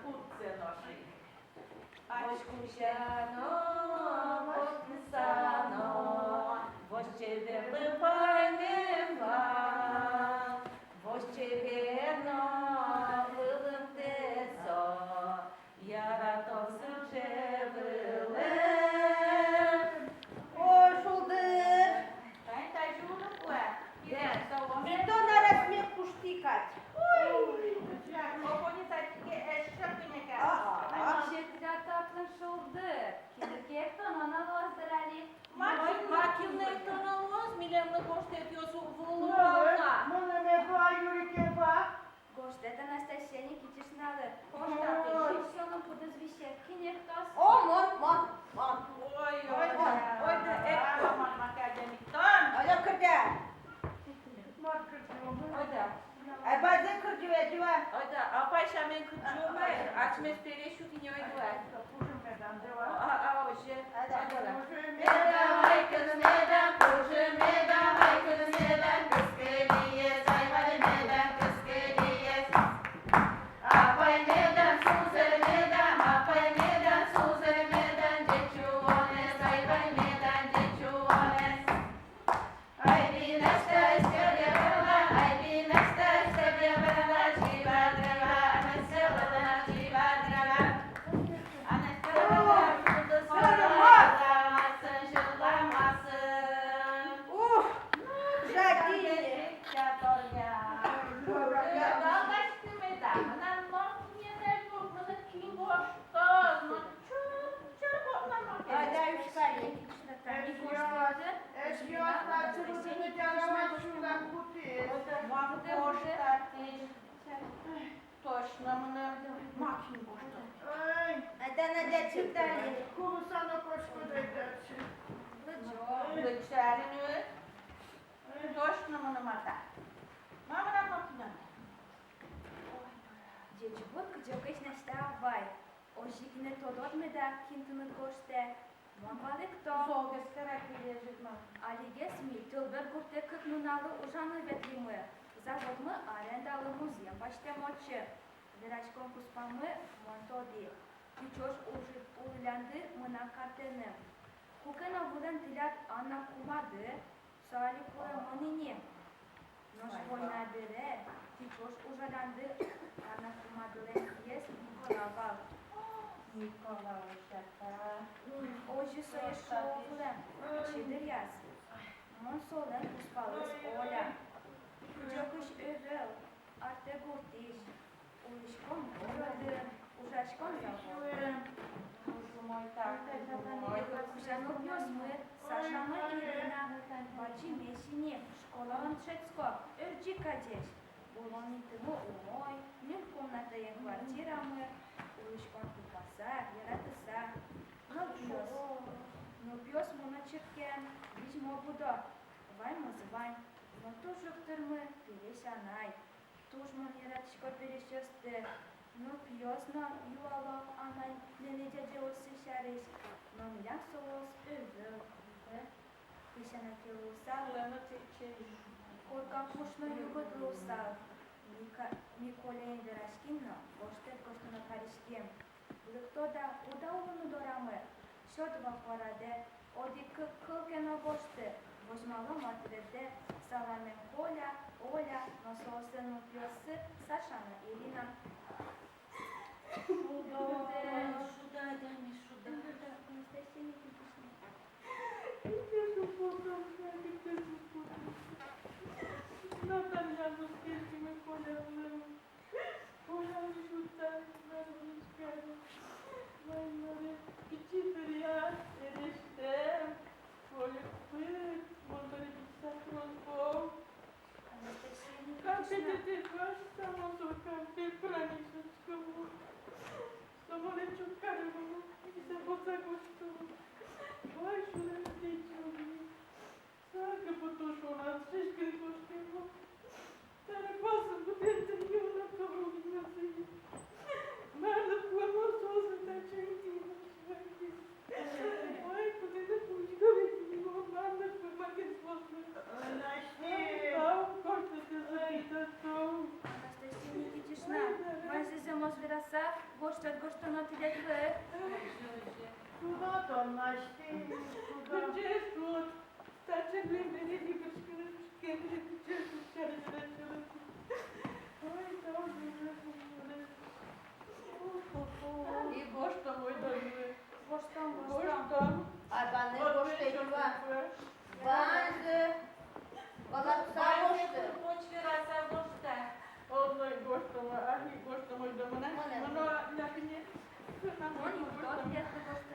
kurtce nosi. Voșcușeano, voșcusano, voșceve lăpaineva, voșceverno, vâlântețo, iar atom sârcevâle. O, șuldăr! Tai jură cu ea. Mi to naraz mnie pusztikać. Oponița e șapine ca. Вообще-то татлы шолдыр. Киркекто наналоздырали. Makine tonalos milemle koştuyorsun vuluna. Mână me va, Iuriche va. Гоштет Анастасия Никитичналы. Коштаты. Шишсёну подозвещет. Кинектос. O, mon. Oi, da, ekko man akademiktan. Alo kırdı. Oda, Ay bazen kırcıva cıva. Oda, apay şamen kıcıma, açmes pereşu dinyoy duvar. Oje. Медам, ай, кыз, медам, кужы, медам, ай, кыз, медам, кыз келиес, ай, вали, медам, кыз келиес. Апай, медам, сузер, медам, апай, медам, сузер, медам, дечуонес, ай, вали, медам, дечуонес. Ай, бинашта, истерия брала, ай, бинашта, истерия брала, чива драга, анеселана, чива драга. Жадine. Ay da üçkali. Eşkıyatlar çırpını canavar şuradan kutuyor. Точно, мы максимум коштат. Ay. Ay da ne de çıktali. Kulu sana koşku dödersin. Лечарину. Точно мы на мата. Мама на макина. Дечи, вот где кычна вставай. Ожигне тодот меда кинтыны коште. Мамвалы кто? Золгес каракележит мам. Алигес ми тылбер гурте кык нуналы ужаны ветлимы. Завод мы арендалы музеем баште мочы. Вирачком куспамы монтоди. Кючош улянды мына картены. Кукена вулен тилят Анна кумады. Сали куэ манине. Нож войнадыре. Кючош ужалянды Анна кумадылен ес Николавал. Никола ушака. Ожи соя шоулем. Чедыр яз. Мон солен куспалыс Оля. Кучокыш övöl. Арте гуртиш. Улышком бороды. Ужачком заводы. Боже мой, так. Кушану пёсмы. Сашаны Ирина. Бачи месине. Школалан Шецко. Örci кадеш. Улонитымы умой. Нюх комнатаен квартирамы. Улышком тупаса. Яратыса. Ну пёс. Ну пёс муна чиркен. Визьмо будо. Вай мызывань. Но тоже втырмы пересянай. Тужман яратышко пересесты. Ну пьёсно юалок анай. Нене дяде осы шариш. Но милян соос övöl. Песяна келусал. Корка кушно юготлусал. Николей Верашкинно. Коштет коштуна каришкем. Лыктода уда улуну дорамы. Шотва пораде. Оди кылкено бошты. Возьмала матреде. Саламен Оля, но соосыну пьёсы Сашана Ирина. Şurada gelmiş şurada. Анастасия Никитична. Наталья Лускельскими полярными. Поляр шутар, нарвичками. Вайнаре, печитария, эрештем. Полик пыт, монтари писакрозбов. Анастасия Как Никитична. это ты ваш самосокам, ты пранишечкому. Самоле чукаревому, и забоцагоштому. Вай шулем дечуми. Сага потушона, шишкри коштему. Тарапаса будет на того. zvirasa, gosto no ti dekle. Куда то нашли? Куда? Önce su, saçın beni kışkırır, kendini dışarı çıkarır. Ay tamam. И гошто мой дорогой. Gosto. Гошто. Ay ben de boş değilim var. Ben de valla sağ boştu. Hoç zvirasa, gosto. Ой, гошто мой, ах, гошто мой дома. Мано, на мне. Oni, to ti je gosto.